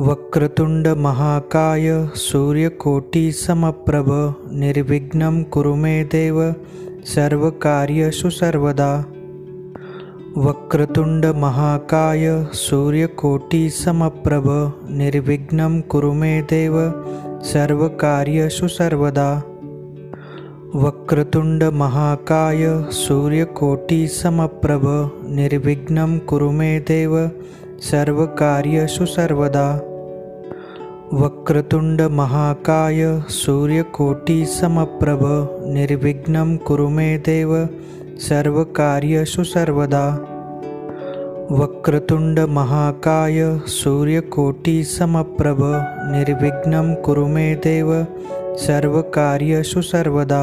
वक्रतुंड महाकाय सूर्यकोटि समप्रभ निर्विघ्नं कुरु मे देव सर्वकार्येषु सर्वदा। वक्रतुंड महाकाय सूर्यकोटि समप्रभ निर्विघ्नं कुरु मे देव सर्वकार्येषु सर्वदा। वक्रतुंड महाकाय सूर्यकोटि समप्रभ निर्विघ्नं कुरु मे देव सर्वकार्येषु सर्वदा। वक्रतुंड महाकाय सूर्यकोटि समप्रभ निर्विघ्नं कुरु मे देव सर्वकार्येषु सर्वदा। वक्रतुंड महाकाय सूर्यकोटि समप्रभ निर्विघ्नं कुरु मे देव सर्वकार्येषु सर्वदा।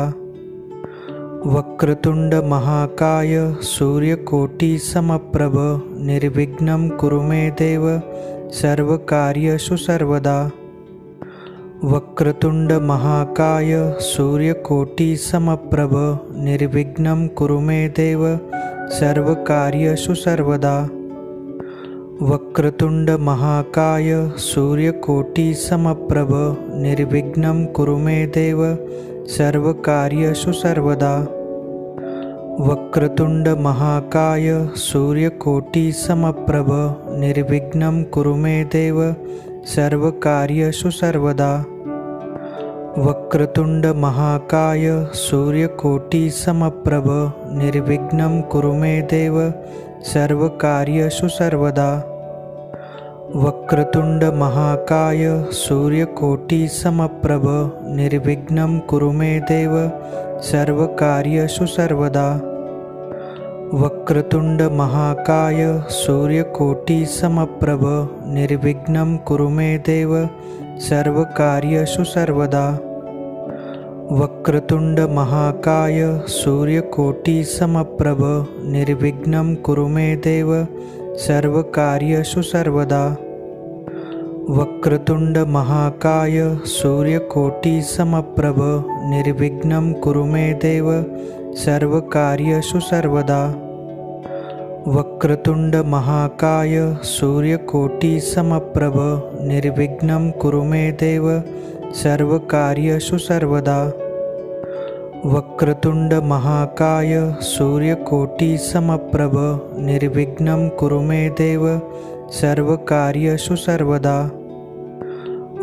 वक्रतुंड महाकाय सूर्यकोटि समप्रभ निर्विघ्नं कुरु मे देव सर्वकार्येषु सर्वदा। वक्रतुंड महाकाय सूर्यकोटि समप्रभ निर्विघ्नं कुरु मे देव सर्वकार्येषु सर्वदा। वक्रतुंड महाकाय सूर्यकोटि समप्रभ निर्विघ्नं कुरु मे देव सर्वकार्येषु सर्वदा। वक्रतुंड महाकाय सूर्यकोटि समप्रभ निर्विघ्नं कुरु मे देव सर्वकार्येषु सर्वदा। वक्रतुंड महाकाय सूर्यकोटि समप्रभ निर्विघ्नं कुरु मे देव सर्वकार्येषु सर्वदा। वक्रतुंड महाकाय सूर्यकोटि समप्रभ निर्विघ्नं कुरु मे देव सर्वकार्येषु सर्वदा। वक्रतुंड महाकाय सूर्यकोटि समप्रभ निर्विघ्नं कुरु मे देव सर्वकार्येषु सर्वदा। वक्रतुंड महाकाय सूर्यकोटि समप्रभ निर्विघ्नं कुरु मे देव सर्वकार्येषु सर्वदा। वक्रतुंड महाकाय सूर्यकोटि समप्रभ निर्विघ्नं कुरु मे देव सर्वकार्येषु सर्वदा। वक्रतुंड महाकाय सूर्यकोटि समप्रभ निर्विघ्नं कुरु मे देव सर्वकार्येषु सर्वदा। वक्रतुंड महाकाय सूर्यकोटि समप्रभ निर्विघ्नं कुरु मे देव सर्वकार्येषु सर्वदा।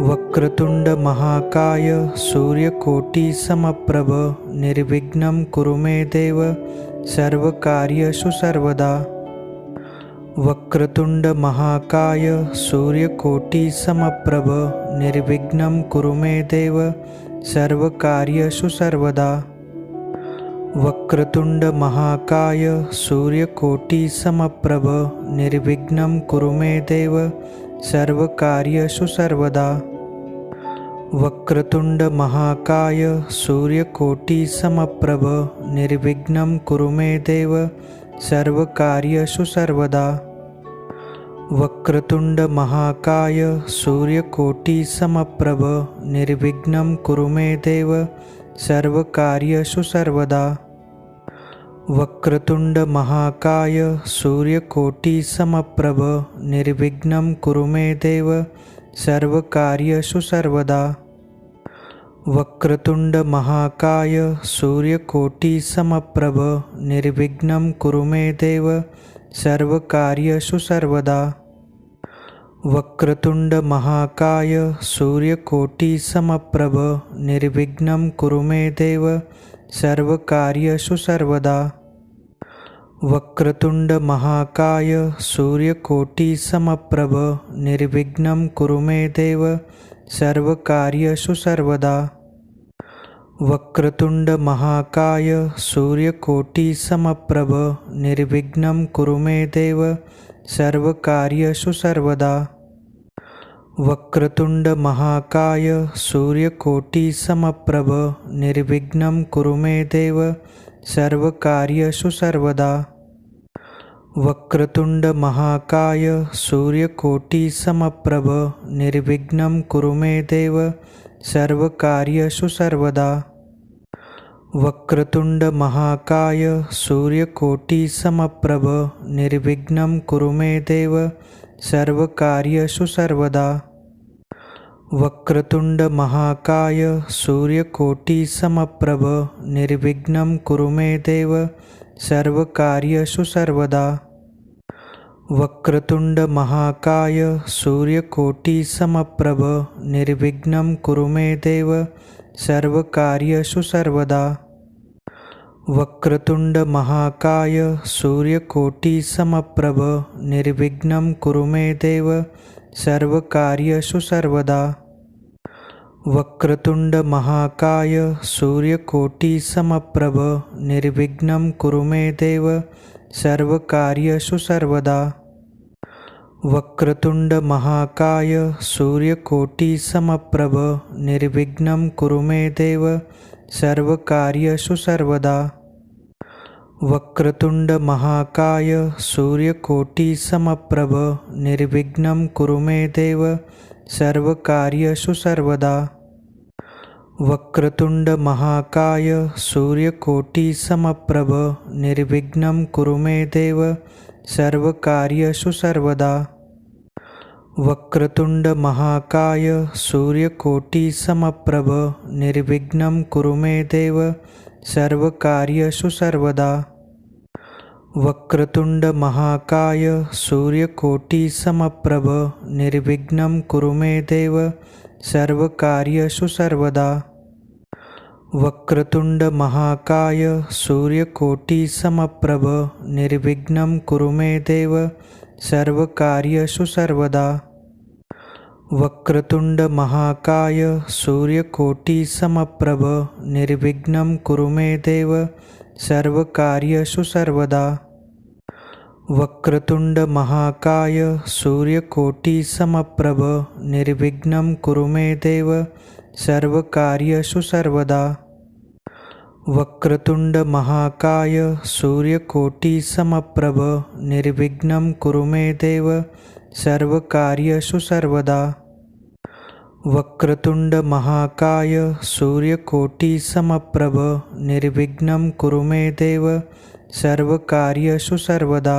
वक्रतुंड महाकाय सूर्यकोटि समप्रभ निर्विघ्नं कुरु मे देव सर्वकार्येषु सर्वदा। वक्रतुंड महाकाय सूर्यकोटि समप्रभ निर्विघ्नं कुरु मे देव सर्वकार्येषु सर्वदा। वक्रतुंड महाकाय सूर्यकोटि समप्रभ निर्विघ्नं कुरु मे देव सर्वकार्येषु सर्वदा। वक्रतुंड महाकाय सूर्यकोटि समप्रभ निर्विघ्नं कुरु मे देव सर्वकार्येषु सर्वदा। वक्रतुंड महाकाय सूर्यकोटि समप्रभ निर्विघ्नं कुरु मे देव सर्वकार्येषु सर्वदा। वक्रतुंड महाकाय सूर्यकोटि समप्रभ निर्विघ्नं कुरु मे देव सर्वकार्येषु सर्वदा। वक्रतुंड महाकाय सूर्यकोटि समप्रभ निर्विघ्नं कुरु मे देव सर्वकार्येषु सर्वदा। वक्रतुंड महाकाय सूर्यकोटि समप्रभ निर्विघ्नं कुरु मे देव सर्वकार्येषु सर्वदा। वक्रतुंड महाकाय सूर्यकोटि समप्रभ निर्विघ्नं कुरु मे देव सर्वकार्येषु सर्वदा। वक्रतुंड महाकाय सूर्यकोटि समप्रभ निर्विघ्नं कुरु मे देव सर्वकार्येषु सर्वदा। वक्रतुंड महाकाय सूर्यकोटि समप्रभ निर्विघ्नं कुरु मे देव सर्वकार्येषु सर्वदा। वक्रतुंड महाकाय सूर्यकोटि समप्रभ निर्विघ्नं कुरु मे देव सर्वकार्येषु सर्वदा। वक्रतुंड महाकाय सूर्यकोटि समप्रभ निर्विघ्नं कुरु मे देव सर्वकार्येषु सर्वदा। वक्रतुंड महाकाय सूर्यकोटि समप्रभ निर्विघ्नं कुरु मे देव सर्वकार्येषु सर्वदा। वक्रतुंड महाकाय सूर्यकोटि समप्रभ निर्विघ्नं कुरु मे देव सर्वकार्येषु सर्वदा। वक्रतुंड महाकाय सूर्यकोटि समप्रभ निर्विघ्नं कुरु मे देव सर्वकार्येषु सर्वदा। वक्रतुंड महाकाय सूर्यकोटि समप्रभ निर्विघ्नं कुरु मे देव सर्वकार्येषु सर्वदा। वक्रतुंड महाकाय सूर्यकोटि समप्रभ निर्विघ्नं कुरु मे देव सर्वकार्येषु सर्वदा। वक्रतुंड महाकाय सूर्यकोटि समप्रभ निर्विघ्नं कुरु मे देव सर्वकार्येषु सर्वदा। वक्रतुंड महाकाय सूर्यकोटि समप्रभ निर्विघ्नं कुरु मे देव सर्वकार्येषु सर्वदा। वक्रतुंड महाकाय सूर्यकोटि समप्रभ निर्विघ्नं कुरु मे देव सर्वकार्येषु सर्वदा। वक्रतुंड महाकाय सूर्यकोटि समप्रभ निर्विघ्नं कुरु मे देव सर्वकार्येषु सर्वदा। वक्रतुंड महाकाय सूर्यकोटि समप्रभ निर्विघ्नं कुरु मे देव सर्वकार्येषु सर्वदा। वक्रतुंड महाकाय सूर्यकोटि समप्रभ निर्विघ्नं कुरु मे देव सर्वकार्येषु सर्वदा। वक्रतुंड महाकाय सूर्यकोटि समप्रभ निर्विघ्नं कुरु मे देव सर्वकार्येषु सर्वदा। वक्रतुंड महाकाय सूर्यकोटि समप्रभ निर्विघ्नं कुरु मे देव सर्वकार्येषु सर्वदा। वक्रतुंड महाकाय सूर्यकोटि समप्रभ निर्विघ्नं कुरु मे देव सर्वकार्येषु सर्वदा।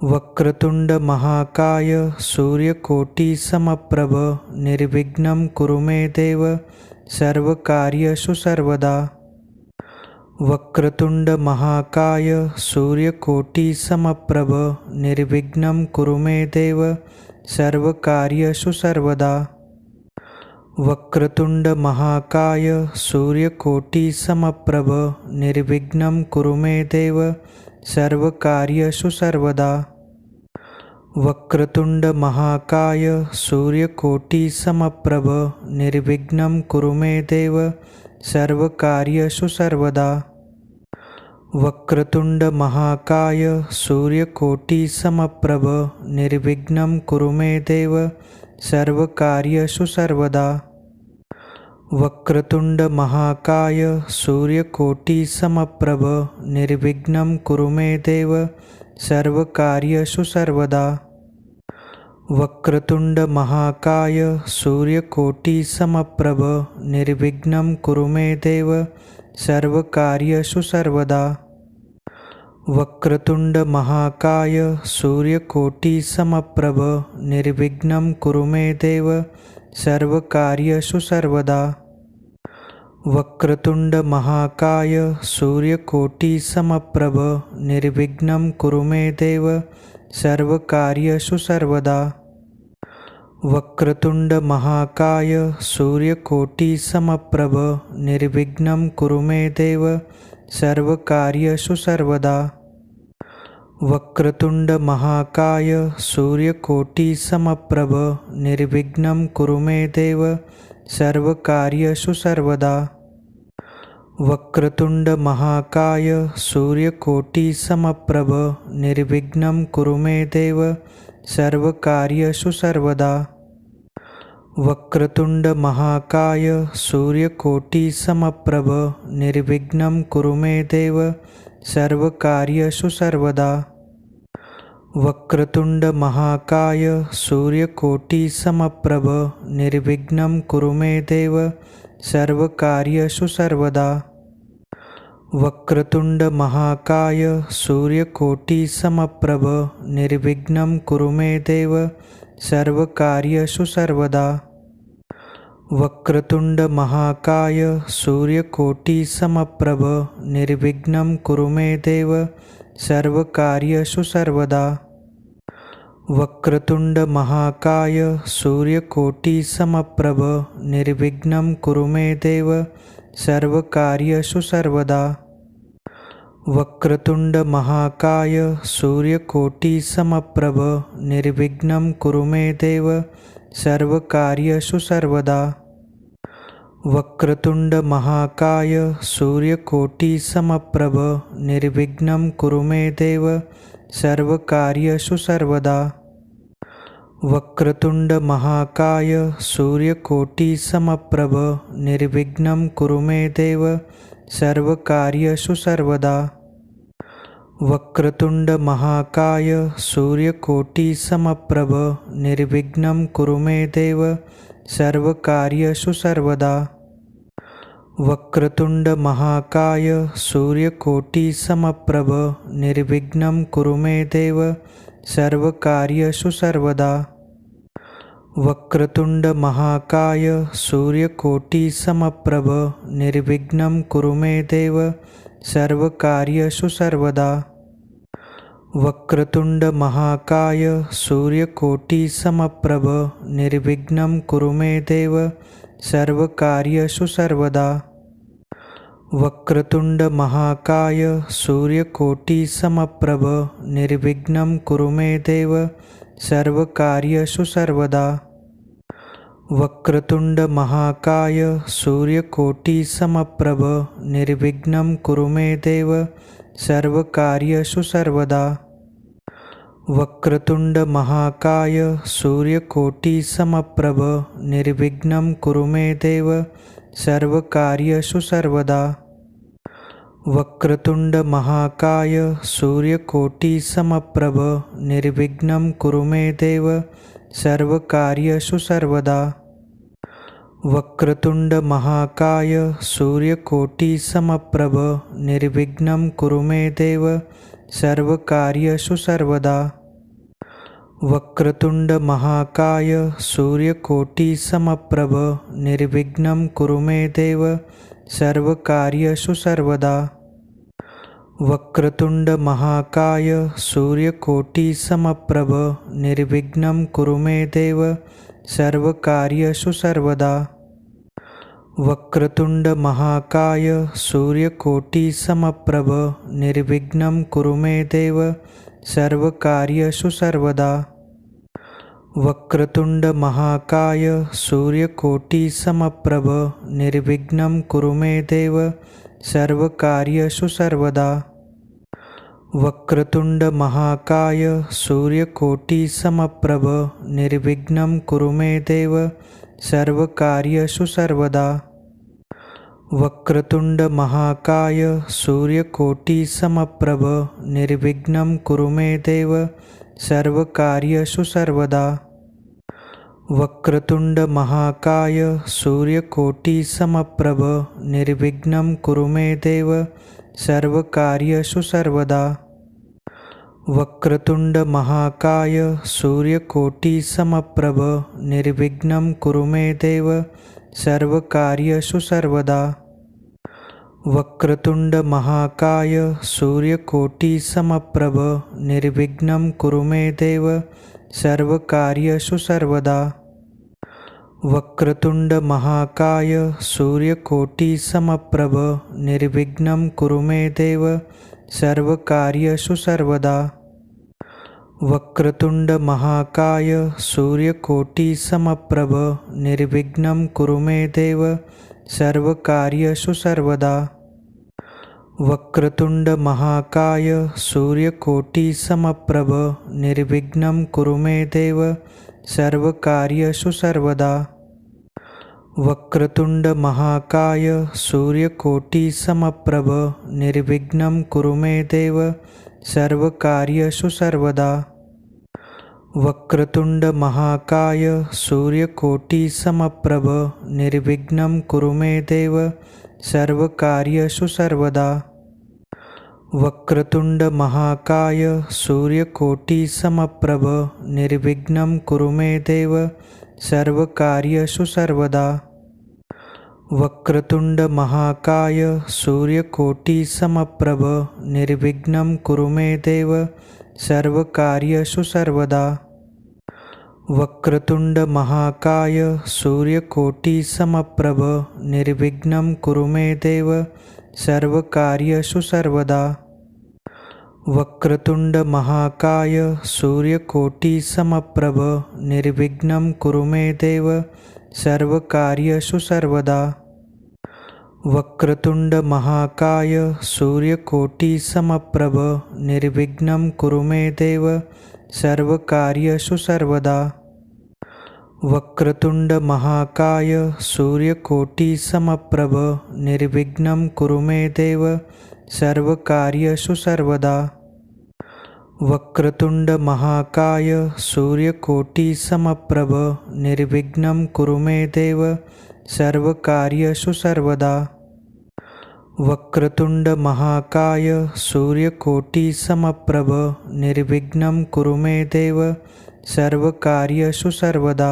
वक्रतुंड महाकाय सूर्यकोटि समप्रभ निर्विघ्नं कुरु मे देव सर्वकार्येषु सर्वदा। वक्रतुंड महाकाय सूर्यकोटि समप्रभ निर्विघ्नं कुरु मे देव सर्वकार्येषु सर्वदा। वक्रतुंड महाकाय सूर्यकोटि समप्रभ निर्विघ्नं कुरु मे देव सर्वकार्येषु सर्वदा। वक्रतुंड महाकाय सूर्यकोटि समप्रभ निर्विघ्नं कुरु मे देव सर्वकार्येषु सर्वदा। वक्रतुंड महाकाय सूर्यकोटि समप्रभ निर्विघ्नं कुरु मे देव सर्वकार्येषु सर्वदा। वक्रतुंड महाकाय सूर्यकोटि समप्रभ निर्विघ्नं कुरु मे देव सर्वकार्येषु सर्वदा। वक्रतुंड महाकाय सूर्यकोटि समप्रभ निर्विघ्नं कुरु मे देव सर्वकार्येषु सर्वदा। वक्रतुंड महाकाय सूर्यकोटि समप्रभ निर्विघ्नं कुरु मे देव सर्वकार्येषु सर्वदा। वक्रतुंड महाकाय सूर्यकोटि समप्रभ निर्विघ्नं कुरु मे देव सर्वकार्येषु सर्वदा। वक्रतुंड महाकाय सूर्यकोटि समप्रभ निर्विघ्नं कुरु मे देव सर्वकार्येषु सर्वदा। वक्रतुंड महाकाय सूर्यकोटि समप्रभ निर्विघ्नं कुरु मे देव सर्वकार्येषु सर्वदा। वक्रतुंड महाकाय सूर्यकोटि समप्रभ निर्विघ्नं कुरु मे देव सर्वकार्येषु सर्वदा। वक्रतुंड महाकाय सूर्यकोटि समप्रभ निर्विघ्नं कुरु मे देव सर्वकार्येषु सर्वदा। वक्रतुंड महाकाय सूर्यकोटि समप्रभ निर्विघ्नं कुरु मे देव सर्वकार्येषु सर्वदा। वक्रतुंड महाकाय सूर्यकोटि समप्रभ निर्विघ्नं कुरु मे देव सर्वकार्येषु सर्वदा। वक्रतुंड महाकाय सूर्यकोटि समप्रभ निर्विघ्नं कुरु मे देव सर्वकार्येषु सर्वदा। वक्रतुंड महाकाय सूर्यकोटि समप्रभ निर्विघ्नं कुरु मे देव सर्वकार्येषु सर्वदा। वक्रतुंड महाकाय सूर्यकोटि समप्रभ निर्विघ्नं कुरु मे देव सर्वकार्येषु सर्वदा। वक्रतुंड महाकाय सूर्यकोटि समप्रभ निर्विघ्नं कुरु मे देव सर्वकार्येषु सर्वदा। वक्रतुंड महाकाय सूर्यकोटि समप्रभ निर्विघ्नं कुरु मे देव सर्वकार्येषु सर्वदा। वक्रतुंड महाकाय सूर्यकोटि समप्रभ निर्विघ्नं कुरु मे देव सर्वकार्येषु सर्वदा। वक्रतुंड महाकाय सूर्यकोटि समप्रभ निर्विघ्नं कुरु मे देव सर्वकार्येषु सर्वदा। वक्रतुंड महाकाय सूर्यकोटि समप्रभ निर्विघ्नं कुरु मे देव सर्वकार्येषु सर्वदा। वक्रतुंड महाकाय सूर्यकोटि समप्रभ निर्विघ्नं कुरु मे देव सर्वकार्येषु सर्वदा। वक्रतुंड महाकाय सूर्यकोटि समप्रभ निर्विघ्नं कुरु मे देव सर्वकार्येषु सर्वदा। वक्रतुंड महाकाय सूर्यकोटि समप्रभ निर्विघ्नं कुरु मे देव सर्वकार्येषु सर्वदा। वक्रतुंड महाकाय सूर्यकोटि समप्रभ निर्विघ्नं कुरु मे देव सर्वकार्येषु सर्वदा। वक्रतुंड महाकाय सूर्यकोटि समप्रभ निर्विघ्नं कुरु मे देव सर्वकार्येषु सर्वदा। वक्रतुंड महाकाय सूर्यकोटि समप्रभ निर्विघ्नं कुरु मे देव सर्वकार्येषु सर्वदा। वक्रतुंड महाकाय सूर्यकोटि समप्रभ निर्विघ्नं कुरु मे देव सर्वकार्येषु सर्वदा। वक्रतुंड महाकाय सूर्यकोटि समप्रभ निर्विघ्नं कुरु मे देव सर्वकार्येषु सर्वदा। वक्रतुंड महाकाय सूर्यकोटि समप्रभ निर्विघ्नं कुरु मे देव सर्वकार्येषु सर्वदा। वक्रतुंड महाकाय सूर्यकोटि समप्रभ निर्विघ्नं कुरु मे देव सर्वकार्येषु सर्वदा। वक्रतुंड महाकाय सूर्यकोटि समप्रभ निर्विघ्नं कुरु मे देव सर्वकार्येषु सर्वदा। वक्रतुंड महाकाय सूर्यकोटि समप्रभ निर्विघ्नं कुरु मे देव सर्वकार्येषु सर्वदा। वक्रतुंड महाकाय सूर्यकोटि समप्रभ निर्विघ्नं कुरु मे देव सर्वकार्येषु सर्वदा। वक्रतुंड महाकाय सूर्यकोटि समप्रभ निर्विघ्नं कुरु मे देव सर्वकार्येषु सर्वदा। वक्रतुंड महाकाय सूर्यकोटि समप्रभ निर्विघ्नं कुरु मे देव सर्वकार्येषु सर्वदा। वक्रतुंड महाकाय सूर्यकोटि समप्रभ निर्विघ्नं कुरु मे देव सर्वकार्येषु सर्वदा। वक्रतुंड महाकाय सूर्यकोटि समप्रभ निर्विघ्नं कुरु मे देव सर्वकार्येषु सर्वदा। वक्रतुंड महाकाय सूर्यकोटि समप्रभ निर्विघ्नं कुरु मे देव सर्वकार्येषु सर्वदा। वक्रतुंड महाकाय सूर्यकोटि समप्रभ निर्विघ्नं कुरु मे देव सर्वकार्येषु सर्वदा। वक्रतुंड महाकाय सूर्यकोटि समप्रभ निर्विघ्नं कुरु मे देव सर्वकार्येषु सर्वदा। वक्रतुंड महाकाय सूर्यकोटि समप्रभ निर्विघ्नं कुरु मे देव सर्वकार्येषु सर्वदा। वक्रतुंड महाकाय सूर्यकोटि समप्रभ निर्विघ्नं कुरु मे देव सर्वकार्येषु सर्वदा। वक्रतुंड महाकाय सूर्यकोटि समप्रभ निर्विघ्नं कुरु मे देव सर्वकार्येषु सर्वदा। वक्रतुंड महाकाय सूर्यकोटि समप्रभ निर्विघ्नं कुरु मे देव सर्वकार्येषु सर्वदा। वक्रतुंड महाकाय सूर्यकोटि समप्रभ निर्विघ्नं कुरु मे देव सर्वकार्येषु सर्वदा। वक्रतुंड महाकाय सूर्यकोटि समप्रभ निर्विघ्नं कुरु मे देव सर्वकार्येषु सर्वदा। वक्रतुंड महाकाय सूर्यकोटि समप्रभ निर्विघ्नं कुरु मे देव सर्वकार्येषु सर्वदा। वक्रतुंड महाकाय सूर्यकोटि समप्रभ निर्विघ्नं कुरु मे देव सर्वकार्येषु सर्वदा।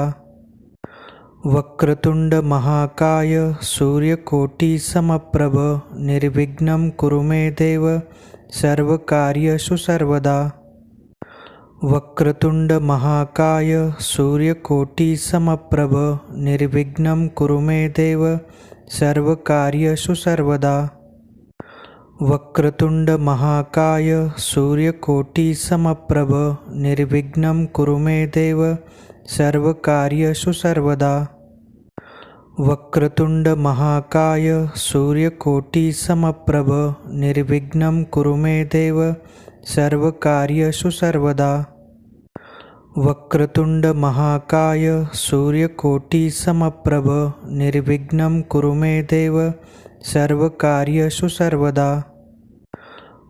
वक्रतुंड महाकाय सूर्यकोटि समप्रभ निर्विघ्नं कुरु मे देव सर्वकार्येषु सर्वदा। वक्रतुंड महाकाय सूर्यकोटि समप्रभ निर्विघ्नं कुरु मे देव सर्वकार्येषु सर्वदा। वक्रतुंड महाकाय सूर्यकोटि समप्रभ निर्विघ्नं कुरु मे देव सर्वकार्येषु सर्वदा। वक्रतुंड महाकाय सूर्यकोटि समप्रभ निर्विघ्नं कुरु मे देव सर्वकार्येषु सर्वदा। वक्रतुंड महाकाय सूर्यकोटि समप्रभ निर्विघ्नं कुरु मे देव सर्वकार्येषु सर्वदा।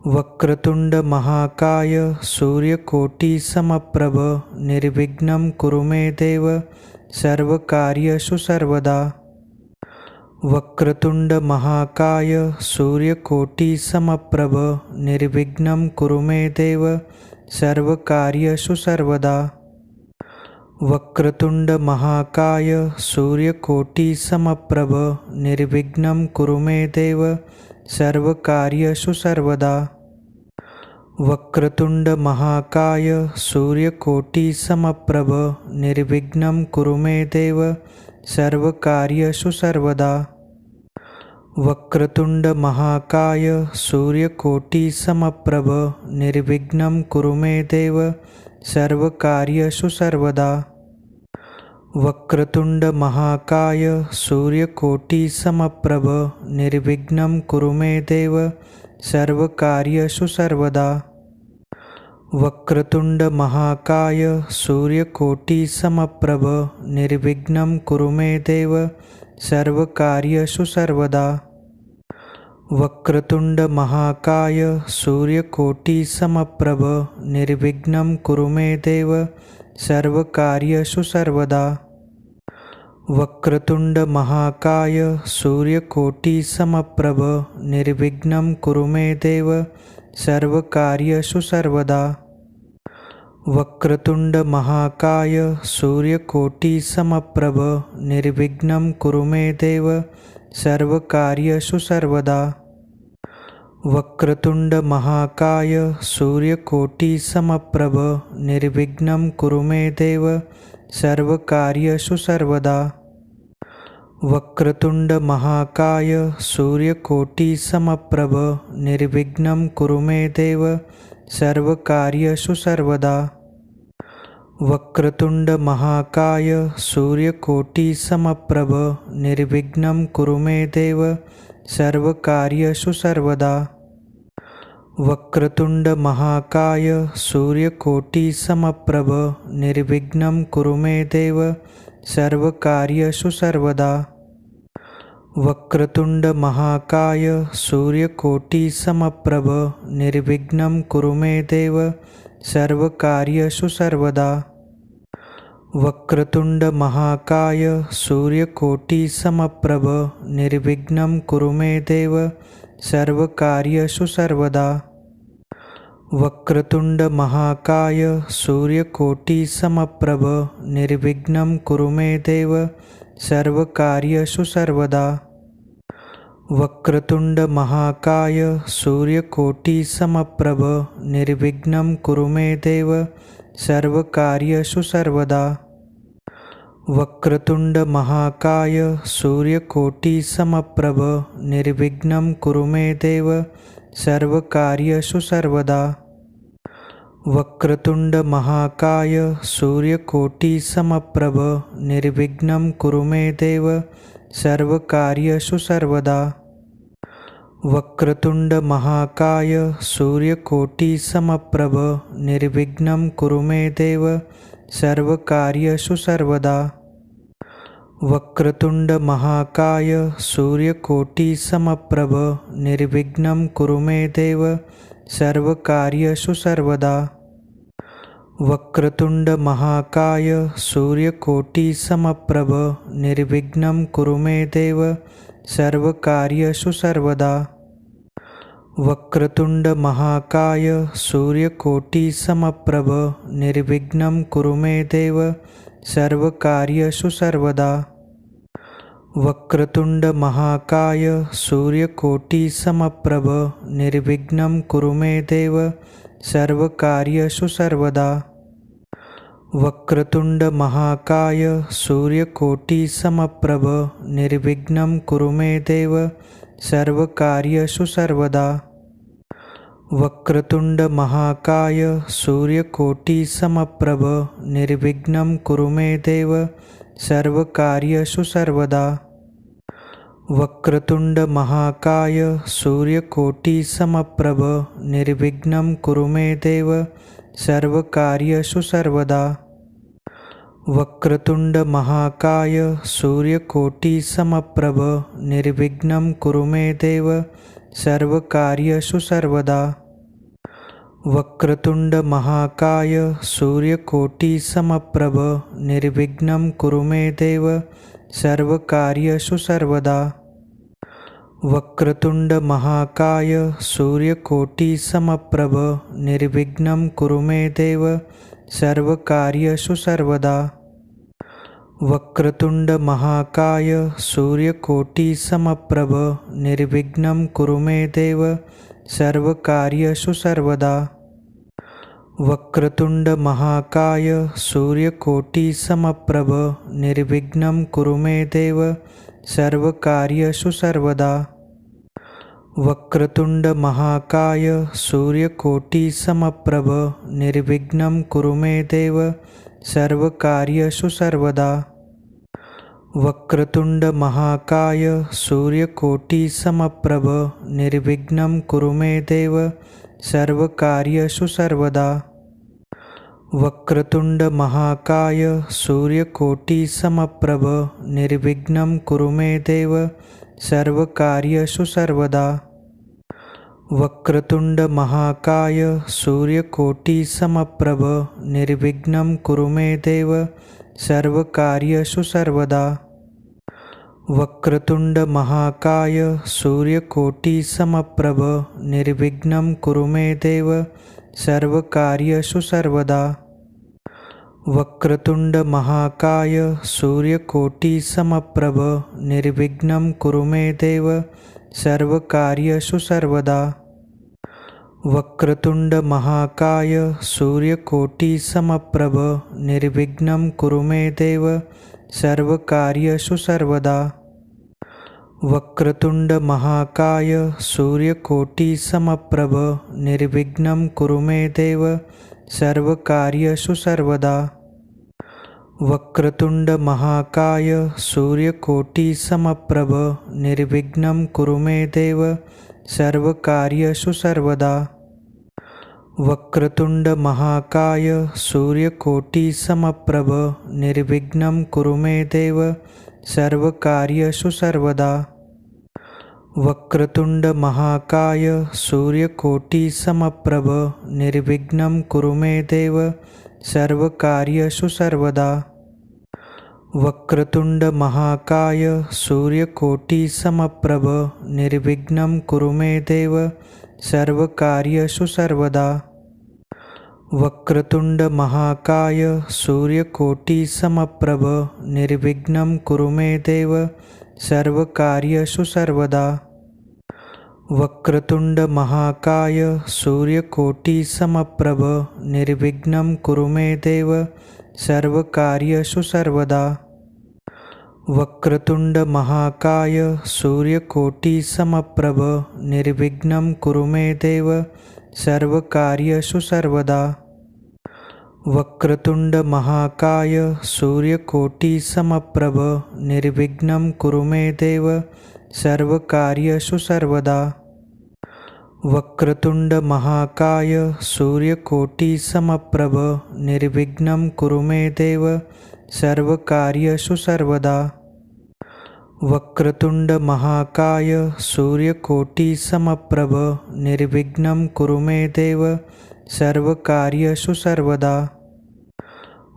वक्रतुंड महाकाय सूर्यकोटि समप्रभ निर्विघ्नं कुरु मे देव सर्वकार्येषु सर्वदा। वक्रतुंड महाकाय सूर्यकोटि समप्रभ निर्विघ्नं कुरु मे देव सर्वकार्येषु सर्वदा। वक्रतुंड महाकाय सूर्यकोटि समप्रभ निर्विघ्नं कुरु मे देव सर्वकार्येषु सर्वदा। वक्रतुंड महाकाय सूर्यकोटि समप्रभ निर्विघ्नं कुरु मे देव सर्वकार्येषु सर्वदा। वक्रतुंड महाकाय सूर्यकोटि समप्रभ निर्विघ्नं कुरु मे देव सर्वकार्येषु सर्वदा। वक्रतुंड महाकाय सूर्यकोटि समप्रभ निर्विघ्नं कुरु मे देव सर्वकार्येषु सर्वदा। वक्रतुंड महाकाय सूर्यकोटि समप्रभ निर्विघ्नं कुरु मे देव सर्वकार्येषु सर्वदा। वक्रतुंड महाकाय सूर्यकोटि समप्रभ निर्विघ्नं कुरु मे देव सर्वकार्येषु सर्वदा। वक्रतुंड महाकाय सूर्यकोटि समप्रभ निर्विघ्नं कुरु मे देव सर्वकार्येषु सर्वदा। वक्रतुंड महाकाय सूर्यकोटि समप्रभ निर्विघ्नं कुरु मे देव सर्वकार्येषु सर्वदा। वक्रतुंड महाकाय सूर्यकोटि समप्रभ निर्विघ्नं कुरु मे देव सर्वकार्येषु सर्वदा। वक्रतुंड महाकाय सूर्यकोटि समप्रभ निर्विघ्नं कुरु मे देव सर्वकार्येषु सर्वदा। वक्रतुंड महाकाय सूर्यकोटि समप्रभ निर्विघ्नं कुरु मे देव सर्वकार्येषु सर्वदा। वक्रतुंड महाकाय सूर्यकोटि समप्रभ निर्विघ्नं कुरु मे देव सर्वकार्येषु सर्वदा। वक्रतुंड महाकाय सूर्यकोटि समप्रभ निर्विघ्नं कुरु मे देव सर्वकार्येषु सर्वदा। वक्रतुंड महाकाय सूर्यकोटि समप्रभ निर्विघ्नं कुरु मे देव सर्वकार्येषु सर्वदा। वक्रतुंड महाकाय सूर्यकोटि समप्रभ निर्विघ्नं कुरु मे देव सर्वकार्येषु सर्वदा। वक्रतुंड महाकाय सूर्यकोटि समप्रभ निर्विघ्नं कुरु मे देव सर्वकार्येषु सर्वदा। वक्रतुंड महाकाय सूर्यकोटि समप्रभ निर्विघ्नं कुरु मे देव सर्वकार्येषु सर्वदा। वक्रतुंड महाकाय सूर्यकोटि समप्रभ निर्विघ्नं कुरु मे देव सर्वकार्येषु सर्वदा। वक्रतुंड महाकाय सूर्यकोटि समप्रभ निर्विघ्नं कुरु मे देव सर्वकार्येषु सर्वदा। वक्रतुंड महाकाय सूर्यकोटि समप्रभ निर्विघ्नं कुरु मे देव सर्वकार्येषु सर्वदा। वक्रतुंड महाकाय सूर्यकोटि समप्रभ निर्विघ्नं कुरु मे देव सर्वकार्येषु सर्वदा। वक्रतुंड महाकाय सूर्यकोटि समप्रभ निर्विघ्नं कुरु मे देव सर्वकार्येषु सर्वदा। वक्रतुंड महाकाय सूर्यकोटि समप्रभ निर्विघ्नं कुरु मे देव सर्वकार्येषु सर्वदा। वक्रतुंड महाकाय सूर्यकोटि समप्रभ निर्विघ्नं कुरु मे देव सर्वकार्येषु सर्वदा। वक्रतुंड महाकाय सूर्यकोटि समप्रभ निर्विघ्नं कुरु मे देव सर्वकार्येषु सर्वदा। वक्रतुंड महाकाय सूर्यकोटि समप्रभ निर्विघ्नं कुरु मे देव सर्वकार्येषु सर्वदा। वक्रतुंड महाकाय सूर्यकोटि समप्रभ निर्विघ्नं कुरु मे देव सर्वकार्येषु सर्वदा। वक्रतुंड महाकाय सूर्यकोटि समप्रभ निर्विघ्नं कुरु मे देव सर्वकार्येषु सर्वदा। वक्रतुंड महाकाय सूर्यकोटि समप्रभ निर्विघ्नं कुरु मे देव सर्वकार्येषु सर्वदा। वक्रतुंड महाकाय सूर्यकोटि समप्रभ निर्विघ्नं कुरु मे देव सर्वकार्येषु सर्वदा। वक्रतुंड महाकाय सूर्यकोटि समप्रभ निर्विघ्नं कुरु मे देव सर्वकार्येषु सर्वदा। वक्रतुंड महाकाय सूर्यकोटि समप्रभ निर्विघ्नं कुरु मे देव सर्वकार्येषु सर्वदा। वक्रतुंड महाकाय सूर्यकोटि समप्रभ निर्विघ्नं कुरु मे देव सर्वकार्येषु सर्वदा। वक्रतुंड महाकाय सूर्यकोटि समप्रभ निर्विघ्नं कुरु मे देव सर्वकार्येषु सर्वदा। वक्रतुंड महाकाय सूर्यकोटि समप्रभ निर्विघ्नं कुरु मे देव सर्वकार्येषु सर्वदा। वक्रतुंड महाकाय सूर्यकोटि समप्रभ निर्विघ्नं कुरु मे देव सर्वकार्येषु सर्वदा। वक्रतुंड महाकाय सूर्यकोटि समप्रभ निर्विघ्नं कुरु मे देव सर्वकार्येषु सर्वदा। वक्रतुंड महाकाय सूर्यकोटि समप्रभ निर्विघ्नं कुरु मे देव सर्वकार्येषु सर्वदा। वक्रतुंड महाकाय सूर्यकोटि समप्रभ निर्विघ्नं कुरु मे देव सर्वकार्येषु सर्वदा। वक्रतुंड महाकाय सूर्यकोटि समप्रभ निर्विघ्नं कुरु मे देव सर्वकार्येषु सर्वदा। वक्रतुंड महाकाय सूर्यकोटि समप्रभ निर्विघ्नं कुरु मे देव सर्वकार्येषु सर्वदा। वक्रतुंड महाकाय सूर्यकोटि समप्रभ निर्विघ्नं कुरु मे देव सर्वकार्येषु सर्वदा। वक्रतुंड महाकाय सूर्यकोटि समप्रभ निर्विघ्नं कुरु मे देव सर्वकार्येषु सर्वदा। वक्रतुंड महाकाय सूर्यकोटि समप्रभ निर्विघ्नं कुरु मे देव सर्वकार्येषु सर्वदा। वक्रतुंड महाकाय सूर्यकोटि समप्रभ निर्विघ्नं कुरु मे देव सर्वकार्येषु सर्वदा। वक्रतुंड महाकाय सूर्यकोटि समप्रभ निर्विघ्नं कुरु मे देव सर्वकार्येषु सर्वदा। वक्रतुंड महाकाय सूर्यकोटि समप्रभ निर्विघ्नं कुरु मे देव सर्वकार्येषु सर्वदा। वक्रतुंड महाकाय सूर्यकोटि समप्रभ निर्विघ्नं कुरु मे देव सर्वकार्येषु सर्वदा। वक्रतुंड महाकाय सूर्यकोटि समप्रभ निर्विघ्नं कुरु मे देव सर्वकार्येषु सर्वदा।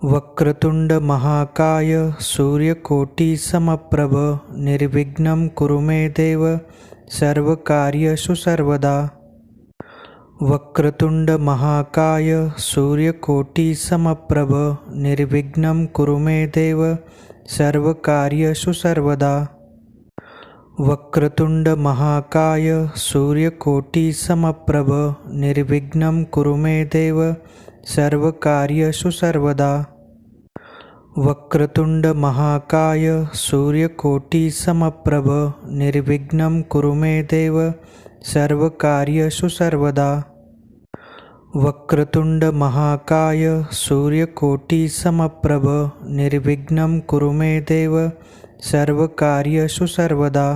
वक्रतुंड महाकाय सूर्यकोटि समप्रभ निर्विघ्नं कुरु मे देव सर्वकार्येषु सर्वदा। वक्रतुंड महाकाय सूर्यकोटि समप्रभ निर्विघ्नं कुरु मे देव सर्वकार्येषु सर्वदा। वक्रतुंड महाकाय सूर्यकोटि समप्रभ निर्विघ्नं कुरु मे देव सर्वकार्येषु सर्वदा। वक्रतुंड महाकाय सूर्यकोटि समप्रभ निर्विघ्नं कुरु मे देव सर्वकार्येषु सर्वदा। वक्रतुंड महाकाय सूर्यकोटि समप्रभ निर्विघ्नं कुरु मे देव सर्वकार्येषु सर्वदा।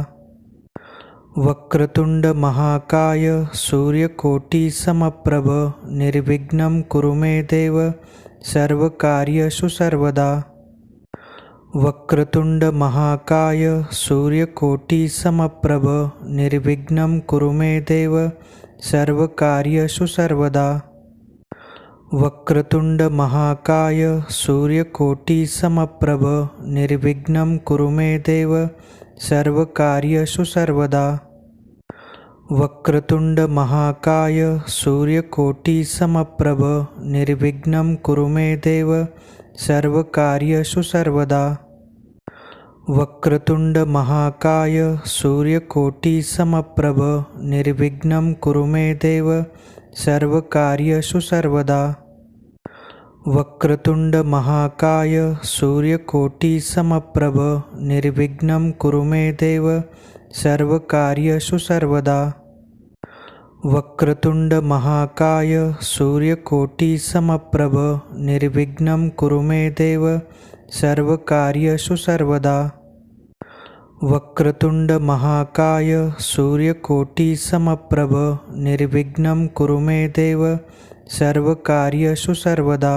वक्रतुंड महाकाय सूर्यकोटि समप्रभ निर्विघ्नं कुरु मे देव सर्वकार्येषु सर्वदा। वक्रतुंड महाकाय सूर्यकोटि समप्रभ निर्विघ्नं कुरु मे देव सर्वकार्येषु सर्वदा। वक्रतुंड महाकाय सूर्यकोटि समप्रभ निर्विघ्नं कुरु मे देव सर्वकार्येषु सर्वदा। वक्रतुंड महाकाय सूर्यकोटि समप्रभ निर्विघ्नं कुरु मे देव सर्वकार्येषु सर्वदा। वक्रतुंड महाकाय सूर्यकोटि समप्रभ निर्विघ्नं कुरु मे देव सर्वकार्येषु सर्वदा। वक्रतुंड महाकाय सूर्यकोटि समप्रभ निर्विघ्नं कुरु मे देव सर्वकार्येषु सर्वदा। वक्रतुंड महाकाय सूर्यकोटि समप्रभ निर्विघ्नं कुरु मे देव सर्वकार्येषु सर्वदा। वक्रतुंड महाकाय सूर्यकोटि समप्रभ निर्विघ्नं कुरु मे देव सर्वकार्येषु सर्वदा।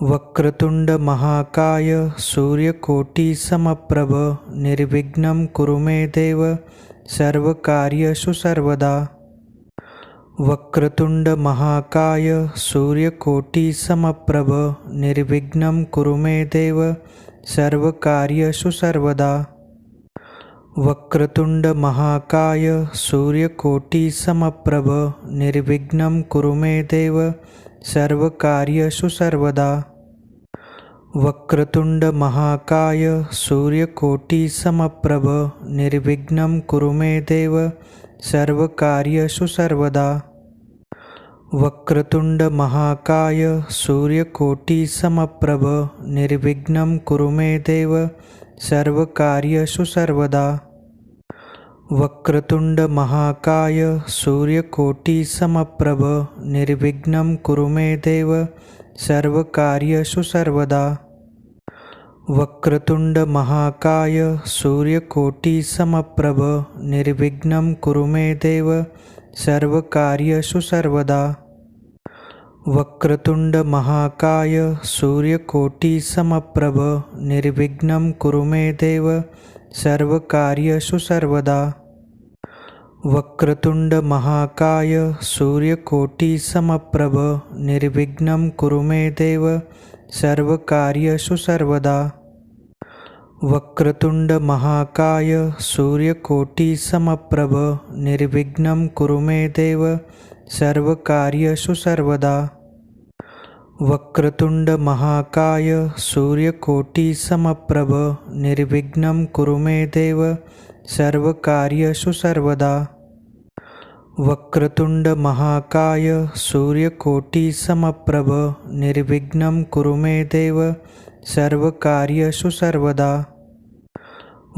वक्रतुंड महाकाय सूर्यकोटि समप्रभ निर्विघ्नं कुरु मे देव सर्वकार्येषु सर्वदा। वक्रतुंड महाकाय सूर्यकोटि समप्रभ निर्विघ्नं कुरु मे देव सर्वकार्येषु सर्वदा। वक्रतुंड महाकाय सूर्यकोटि समप्रभ निर्विघ्नं कुरु मे देव सर्वकार्येषु सर्वदा। वक्रतुंड महाकाय सूर्यकोटि समप्रभ निर्विघ्नं कुरु मे देव सर्वकार्येषु सर्वदा। वक्रतुंड महाकाय सूर्यकोटि समप्रभ निर्विघ्नं कुरु मे देव सर्वकार्येषु सर्वदा। वक्रतुंड महाकाय सूर्यकोटि समप्रभ निर्विघ्नं कुरु मे देव सर्वकार्येषु सर्वदा। वक्रतुंड महाकाय सूर्यकोटि समप्रभ निर्विघ्नं कुरु मे देव सर्वकार्येषु सर्वदा। वक्रतुंड महाकाय सूर्यकोटि समप्रभ निर्विघ्नं कुरु मे देव सर्वकार्येषु सर्वदा। वक्रतुंड महाकाय सूर्यकोटि समप्रभ निर्विघ्नं कुरु मे देव सर्वकार्येषु सर्वदा। वक्रतुंड महाकाय सूर्यकोटि समप्रभ निर्विघ्नं कुरु मे देव सर्वकार्येषु सर्वदा। वक्रतुंड महाकाय सूर्यकोटि समप्रभ निर्विघ्नं कुरु मे देव सर्वकार्येषु सर्वदा। वक्रतुंड महाकाय सूर्यकोटि समप्रभ निर्विघ्नं कुरु मे देव सर्वकार्येषु सर्वदा।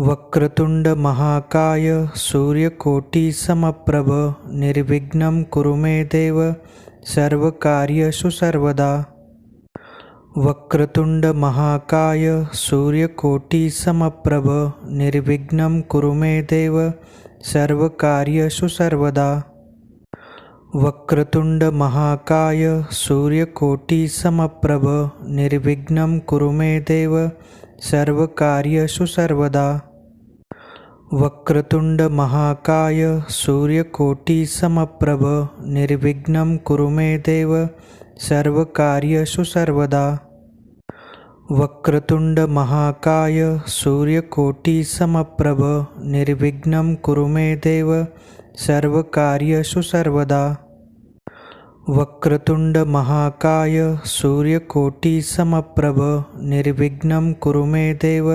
वक्रतुंड महाकाय सूर्यकोटि समप्रभ निर्विघ्नं कुरु मे देव सर्वकार्येषु सर्वदा। वक्रतुंड महाकाय सूर्यकोटि समप्रभ निर्विघ्नं कुरु मे देव सर्वकार्येषु सर्वदा। वक्रतुंड महाकाय सूर्यकोटि समप्रभ निर्विघ्नं कुरु मे देव सर्वकार्येषु सर्वदा। वक्रतुंड महाकाय सूर्यकोटि समप्रभ निर्विघ्नं कुरु मे देव सर्वकार्येषु सर्वदा। वक्रतुंड महाकाय सूर्यकोटि समप्रभ निर्विघ्नं कुरु मे देव सर्वकार्येषु सर्वदा। वक्रतुंड महाकाय सूर्यकोटि समप्रभ निर्विघ्नं कुरु मे देव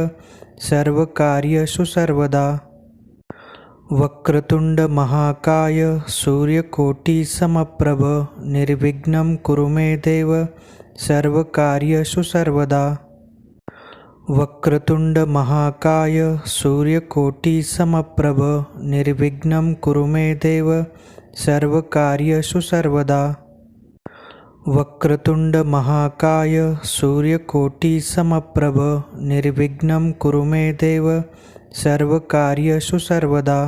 सर्वकार्येषु सर्वदा। वक्रतुंड महाकाय सूर्यकोटि समप्रभ निर्विघ्नं कुरु मे देव सर्वकार्येषु सर्वदा। वक्रतुंड महाकाय सूर्यकोटि समप्रभ निर्विघ्नं कुरु मे देव सर्वकार्येषु सर्वदा। वक्रतुंड महाकाय सूर्यकोटि समप्रभ निर्विघ्नं कुरु मे देव सर्वकार्येषु सर्वदा।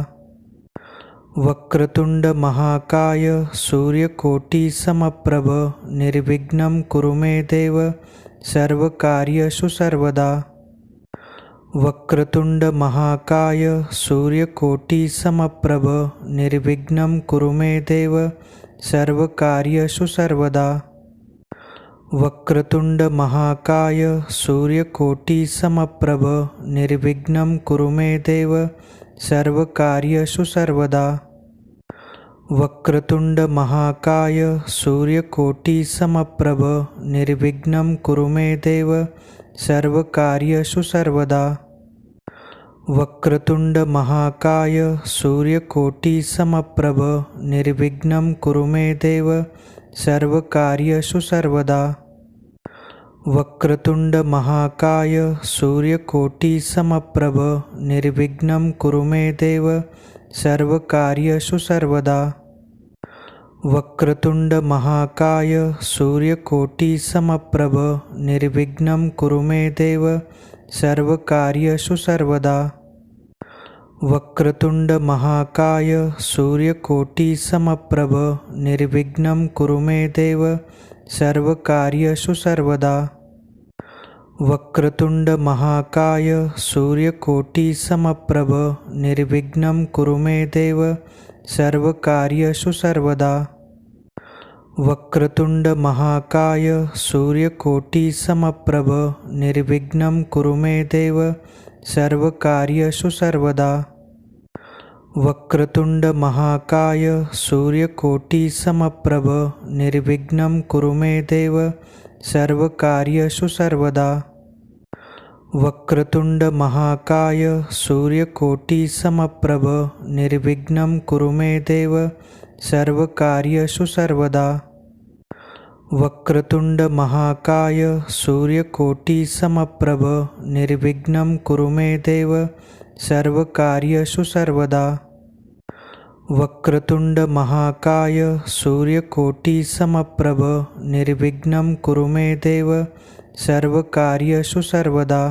वक्रतुंड महाकाय सूर्यकोटि समप्रभ निर्विघ्नं कुरु मे देव सर्वकार्येषु सर्वदा। वक्रतुंड महाकाय सूर्यकोटि समप्रभ निर्विघ्नं कुरु मे देव सर्वकार्येषु सर्वदा। वक्रतुंड महाकाय सूर्यकोटि समप्रभ निर्विघ्नं कुरु मे देव सर्वकार्येषु सर्वदा। वक्रतुंड महाकाय सूर्यकोटि समप्रभ निर्विघ्नं कुरु मे देव सर्वकार्येषु सर्वदा। वक्रतुंड महाकाय सूर्यकोटि समप्रभ निर्विघ्नं कुरु मे देव सर्वकार्येषु सर्वदा। वक्रतुंड महाकाय सूर्यकोटि समप्रभ निर्विघ्नं कुरु मे देव सर्वकार्येषु सर्वदा। वक्रतुंड महाकाय सूर्यकोटि समप्रभ निर्विघ्नं कुरु मे देव सर्वकार्येषु सर्वदा। वक्रतुंड महाकाय सूर्यकोटि समप्रभ निर्विघ्नं कुरु मे देव सर्वकार्येषु सर्वदा। वक्रतुंड महाकाय सूर्यकोटि समप्रभ निर्विघ्नं कुरु मे देव सर्वकार्येषु सर्वदा। वक्रतुंड महाकाय सूर्यकोटि समप्रभ निर्विघ्नं कुरु मे देव सर्वकार्येषु सर्वदा। वक्रतुंड महाकाय सूर्यकोटि समप्रभ निर्विघ्नं कुरु मे देव सर्वकार्येषु सर्वदा। वक्रतुंड महाकाय सूर्यकोटि समप्रभ निर्विघ्नं कुरु मे देव सर्वकार्येषु सर्वदा। वक्रतुंड महाकाय सूर्यकोटि समप्रभ निर्विघ्नं कुरु मे देव सर्वकार्येषु सर्वदा। वक्रतुंड महाकाय सूर्यकोटि समप्रभ निर्विघ्नं कुरु मे देव सर्वकार्येषु सर्वदा।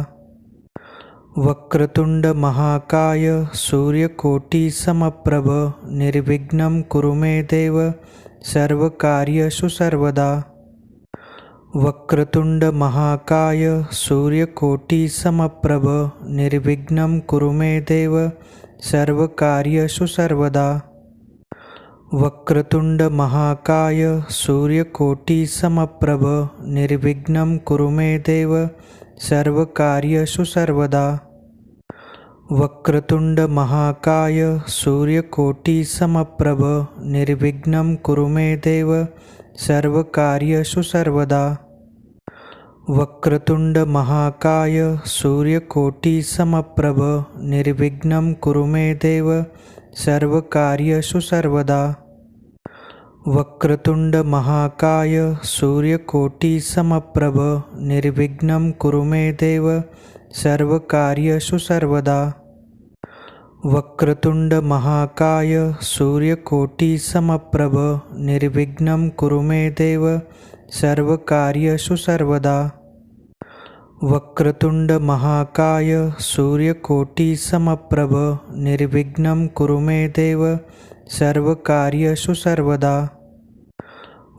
वक्रतुंड महाकाय सूर्यकोटि समप्रभ निर्विघ्नं कुरु मे देव सर्वकार्येषु सर्वदा। वक्रतुंड महाकाय सूर्यकोटि समप्रभ निर्विघ्नं कुरु मे देव सर्वकार्येषु सर्वदा। वक्रतुंड महाकाय सूर्यकोटि समप्रभ निर्विघ्नं कुरु मे देव सर्वकार्येषु सर्वदा। वक्रतुंड महाकाय सूर्यकोटि समप्रभ निर्विघ्नं कुरु मे देव सर्वकार्येषु सर्वदा। वक्रतुंड महाकाय सूर्यकोटि समप्रभ निर्विघ्नं कुरु मे देव सर्वकार्येषु सर्वदा। वक्रतुंड महाकाय सूर्यकोटि समप्रभ निर्विघ्नं कुरु मे देव सर्वकार्येषु सर्वदा। वक्रतुंड महाकाय सूर्यकोटि समप्रभ निर्विघ्नं कुरु मे देव सर्वकार्येषु सर्वदा। वक्रतुंड महाकाय सूर्यकोटि समप्रभ निर्विघ्नं कुरु मे देव सर्वकार्येषु सर्वदा।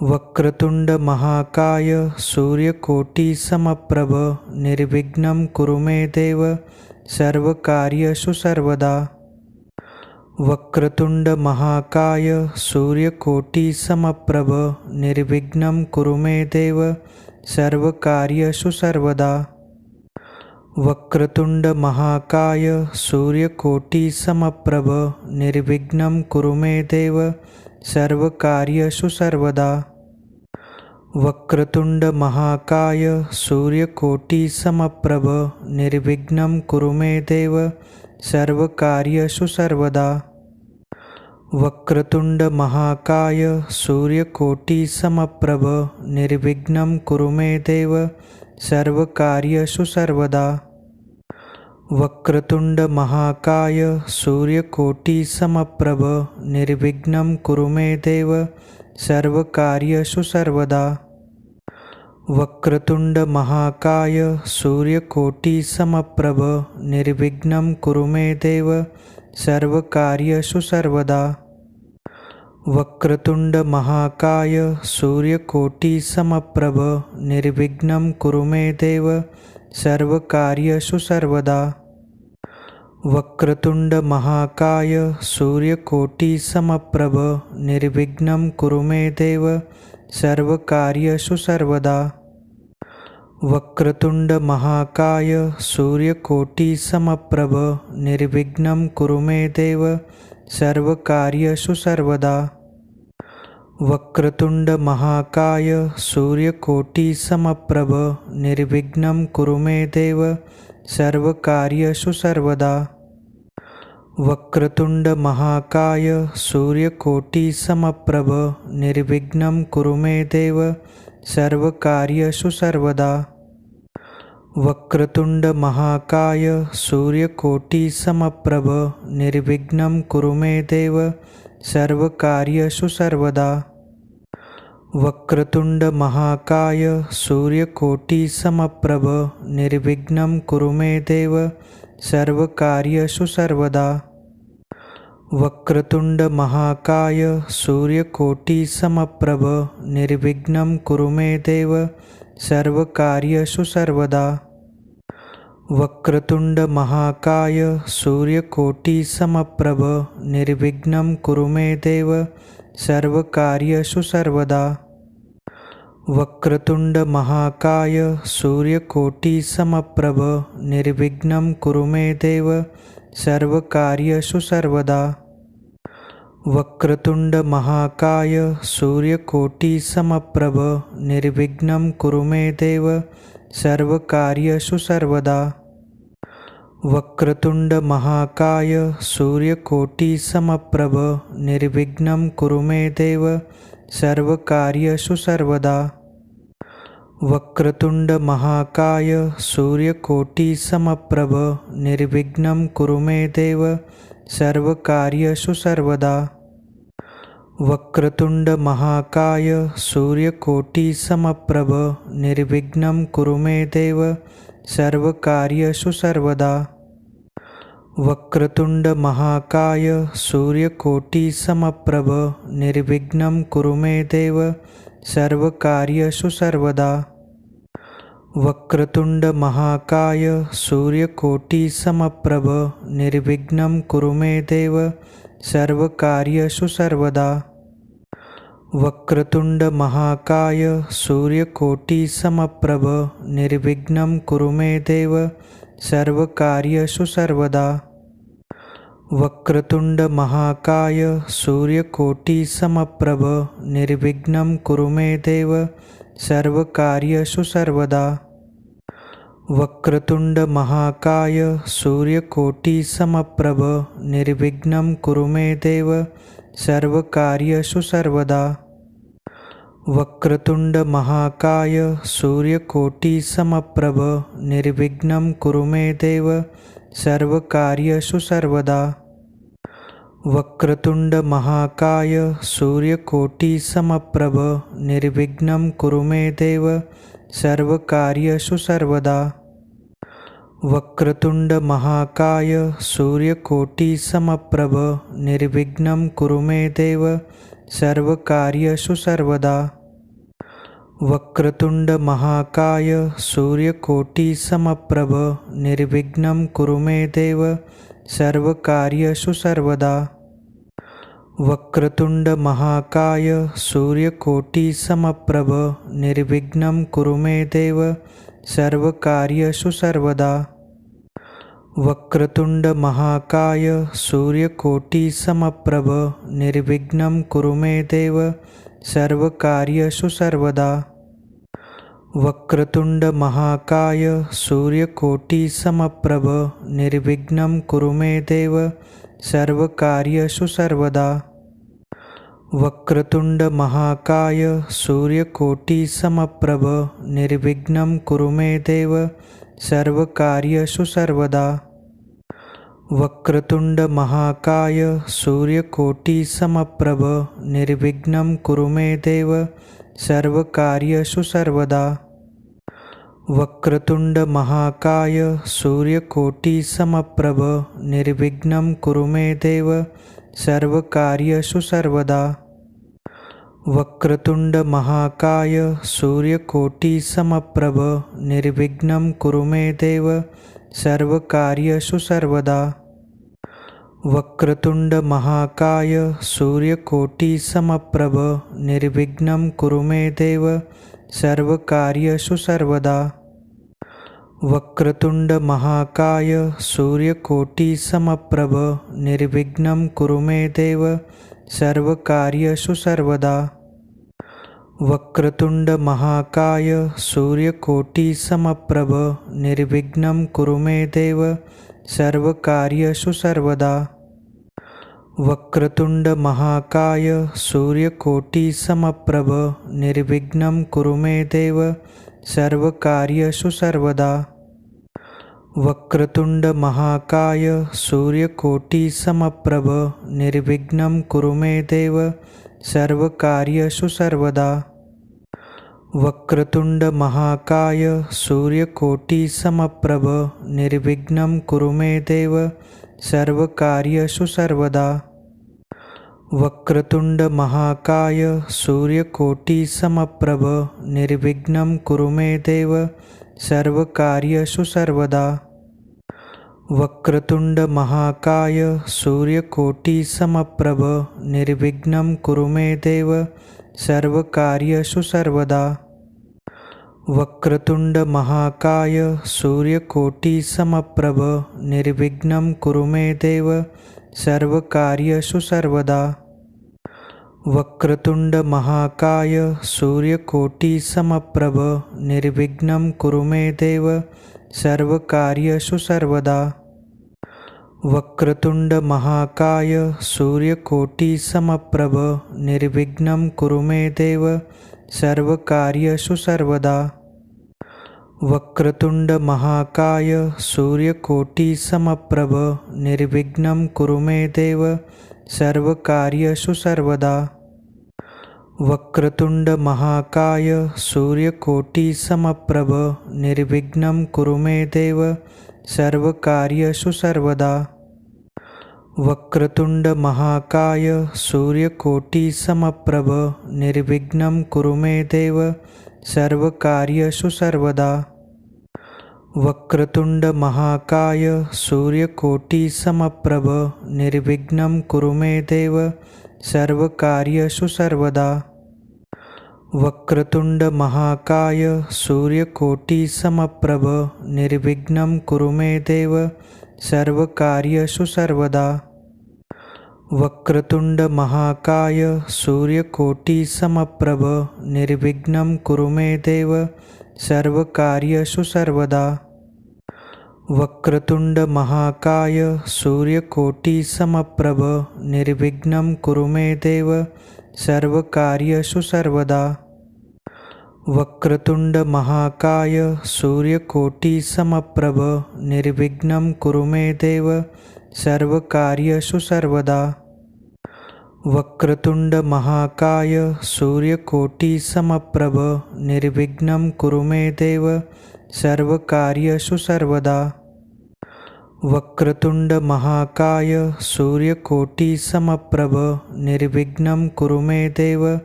वक्रतुंड महाकाय सूर्यकोटि समप्रभ निर्विघ्नं कुरु मे देव सर्वकार्येषु सर्वदा। वक्रतुंड महाकाय सूर्यकोटि समप्रभ निर्विघ्नं कुरु मे देव सर्वकार्येषु सर्वदा। वक्रतुंड महाकाय सूर्यकोटि समप्रभ निर्विघ्नं कुरु मे देव सर्वकार्येषु सर्वदा। वक्रतुंड महाकाय सूर्यकोटि समप्रभ निर्विघ्नं कुरु मे देव सर्वकार्येषु सर्वदा। वक्रतुंड महाकाय सूर्यकोटि समप्रभ निर्विघ्नं कुरु मे देव सर्वकार्येषु सर्वदा। वक्रतुंड महाकाय सूर्यकोटि समप्रभ निर्विघ्नं कुरु मे देव सर्वकार्येषु सर्वदा। वक्रतुंड महाकाय सूर्यकोटि समप्रभ निर्विघ्नं कुरु मे देव सर्वकार्येषु सर्वदा। वक्रतुंड महाकाय सूर्यकोटि समप्रभ निर्विघ्नं कुरु मे देव सर्वकार्येषु सर्वदा। वक्रतुंड महाकाय सूर्यकोटि समप्रभ निर्विघ्नं कुरु मे देव सर्वकार्येषु सर्वदा। वक्रतुंड महाकाय सूर्यकोटि समप्रभ निर्विघ्नं कुरु मे देव सर्वकार्येषु सर्वदा। वक्रतुंड महाकाय सूर्यकोटि समप्रभ निर्विघ्नं कुरु मे देव सर्वकार्येषु सर्वदा। वक्रतुंड महाकाय सूर्यकोटि समप्रभ निर्विघ्नं कुरु मे देव सर्वकार्येषु सर्वदा। वक्रतुंड महाकाय सूर्यकोटि समप्रभ निर्विघ्नं कुरु मे देव सर्वकार्येषु सर्वदा। वक्रतुंड महाकाय सूर्यकोटि समप्रभ निर्विघ्नं कुरु मे देव सर्वकार्येषु सर्वदा। वक्रतुंड महाकाय सूर्यकोटि समप्रभ निर्विघ्नं कुरु मे देव सर्वकार्येषु सर्वदा। वक्रतुंड महाकाय सूर्यकोटि समप्रभ निर्विघ्नं कुरु मे देव सर्वकार्येषु सर्वदा। वक्रतुंड महाकाय सूर्यकोटि समप्रभ निर्विघ्नं कुरु मे देव सर्वकार्येषु सर्वदा। वक्रतुंड महाकाय सूर्यकोटि समप्रभ निर्विघ्नं कुरु मे देव सर्वकार्येषु सर्वदा। वक्रतुंड महाकाय सूर्यकोटि समप्रभ निर्विघ्नं कुरु मे देव सर्वकार्येषु सर्वदा। वक्रतुंड महाकाय सूर्यकोटि समप्रभ निर्विघ्नं कुरु मे देव सर्वकार्येषु सर्वदा। वक्रतुंड महाकाय सूर्यकोटि समप्रभ निर्विघ्नं कुरु मे देव सर्वकार्येषु सर्वदा। वक्रतुंड महाकाय सूर्यकोटि समप्रभ निर्विघ्नं कुरु मे देव सर्वकार्येषु सर्वदा। वक्रतुंड महाकाय सूर्यकोटि समप्रभ निर्विघ्नं कुरु मे देव सर्वकार्येषु सर्वदा। वक्रतुंड महाकाय सूर्यकोटि समप्रभ निर्विघ्नं कुरु मे देव सर्वकार्येषु सर्वदा। वक्रतुंड महाकाय सूर्यकोटि समप्रभ निर्विघ्नं कुरु मे देव सर्वकार्येषु सर्वदा। वक्रतुंड महाकाय सूर्यकोटि समप्रभ निर्विघ्नं कुरु मे देव सर्वकार्येषु सर्वदा। वक्रतुंड महाकाय सूर्यकोटि समप्रभ निर्विघ्नं कुरु मे देव सर्वकार्येषु सर्वदा। वक्रतुंड महाकाय सूर्यकोटि समप्रभ निर्विघ्नं कुरु मे देव सर्वकार्येषु सर्वदा। वक्रतुंड महाकाय सूर्यकोटि समप्रभ निर्विघ्नं कुरु मे देव सर्वकार्येषु सर्वदा। वक्रतुंड महाकाय सूर्यकोटि समप्रभ निर्विघ्नं कुरु मे देव सर्वकार्येषु सर्वदा। वक्रतुंड महाकाय सूर्यकोटि समप्रभ निर्विघ्नं कुरु मे देव सर्वकार्येषु सर्वदा। वक्रतुंड महाकाय सूर्यकोटि समप्रभ निर्विघ्नं कुरु मे देव सर्वकार्येषु सर्वदा। वक्रतुंड महाकाय सूर्यकोटि समप्रभ निर्विघ्नं कुरु मे देव सर्वकार्येषु सर्वदा। वक्रतुंड महाकाय सूर्यकोटि समप्रभ निर्विघ्नं कुरु मे देव सर्वकार्येषु सर्वदा। वक्रतुंड महाकाय सूर्यकोटि समप्रभ निर्विघ्नं कुरु मे देव सर्वकार्येषु सर्वदा। वक्रतुंड महाकाय सूर्यकोटि समप्रभ निर्विघ्नं कुरु मे देव सर्वकार्येषु सर्वदा। वक्रतुंड महाकाय सूर्यकोटि समप्रभ निर्विघ्नं कुरु मे देव सर्वकार्येषु सर्वदा। वक्रतुंड महाकाय सूर्यकोटि समप्रभ निर्विघ्नं कुरु मे देव सर्वकार्येषु सर्वदा। वक्रतुंड महाकाय सूर्यकोटि समप्रभ निर्विघ्नं कुरु मे देव सर्वकार्येषु सर्वदा। वक्रतुंड महाकाय सूर्यकोटि समप्रभ निर्विघ्नं कुरु मे देव सर्वकार्येषु सर्वदा। वक्रतुंड महाकाय सूर्यकोटि समप्रभ निर्विघ्नं कुरु मे देव सर्वकार्येषु सर्वदा। वक्रतुंड महाकाय सूर्यकोटि समप्रभ निर्विघ्नं कुरु मे देव सर्वकार्येषु सर्वदा। वक्रतुंड महाकाय सूर्यकोटि समप्रभ निर्विघ्नं कुरु मे देव सर्वकार्येषु सर्वदा। वक्रतुंड महाकाय सूर्यकोटि समप्रभ निर्विघ्नं कुरु मे देव सर्वकार्येषु सर्वदा। वक्रतुंड महाकाय सूर्यकोटि समप्रभ निर्विघ्नं कुरु मे देव सर्वकार्येषु सर्वदा। वक्रतुंड महाकाय सूर्यकोटि समप्रभ निर्विघ्नं कुरु मे देव सर्वकार्येषु सर्वदा। वक्रतुंड महाकाय सूर्यकोटि समप्रभ निर्विघ्नं कुरु मे देव सर्वकार्येषु सर्वदा। वक्रतुंड महाकाय सूर्यकोटि समप्रभ निर्विघ्नं कुरु मे देव सर्वकार्येषु सर्वदा। वक्रतुंड महाकाय सूर्यकोटि समप्रभ निर्विघ्नं कुरु मे देव सर्वकार्येषु सर्वदा। वक्रतुंड महाकाय सूर्यकोटि समप्रभ निर्विघ्नं कुरु मे देव सर्वकार्येषु सर्वदा। वक्रतुंड महाकाय सूर्यकोटि समप्रभ निर्विघ्नं कुरु मे देव सर्वकार्येषु सर्वदा। वक्रतुंड महाकाय सूर्यकोटि समप्रभ निर्विघ्नं कुरु मे देव सर्वकार्येषु सर्वदा। वक्रतुंड महाकाय सूर्यकोटि समप्रभ निर्विघ्नं कुरु मे देव सर्वकार्येषु सर्वदा। वक्रतुंड महाकाय सूर्यकोटि समप्रभ निर्विघ्नं कुरु मे देव सर्वकार्येषु सर्वदा। वक्रतुंड महाकाय सूर्यकोटि समप्रभ निर्विघ्नं कुरु मे देव सर्वकार्येषु सर्वदा। वक्रतुंड महाकाय सूर्यकोटिसमप्रभ निर्विघ्नं कुरु मे देव सर्वकार्येषु सर्वदा। वक्रतुंड महाकाय सूर्यकोटिसमप्रभ निर्विघ्नं कुरु मे देव सर्वकार्येषु सर्वदा। वक्रतुंड महाकाय सूर्यकोटिसमप्रभ निर्विघ्नं कुरु मे देव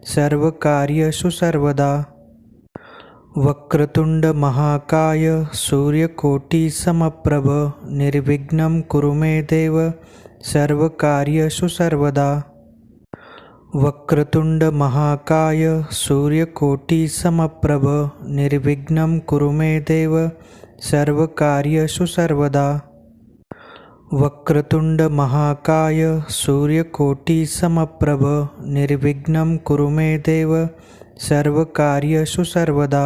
सर्वकार्येषु सर्वदा। वक्रतुंड महाकाय सूर्यकोटिसमप्रभ निर्विघ्नं कुरु मे देव सर्वकार्येषु सर्वदा। वक्रतुंड महाकाय सूर्यकोटिसमप्रभ निर्विघ्नं कुरु मे देव सर्वकार्येषु सर्वदा। वक्रतुंड महाकाय सूर्यकोटिसमप्रभ निर्विघ्नं कुरु मे देव सर्वकार्येषु सर्वदा।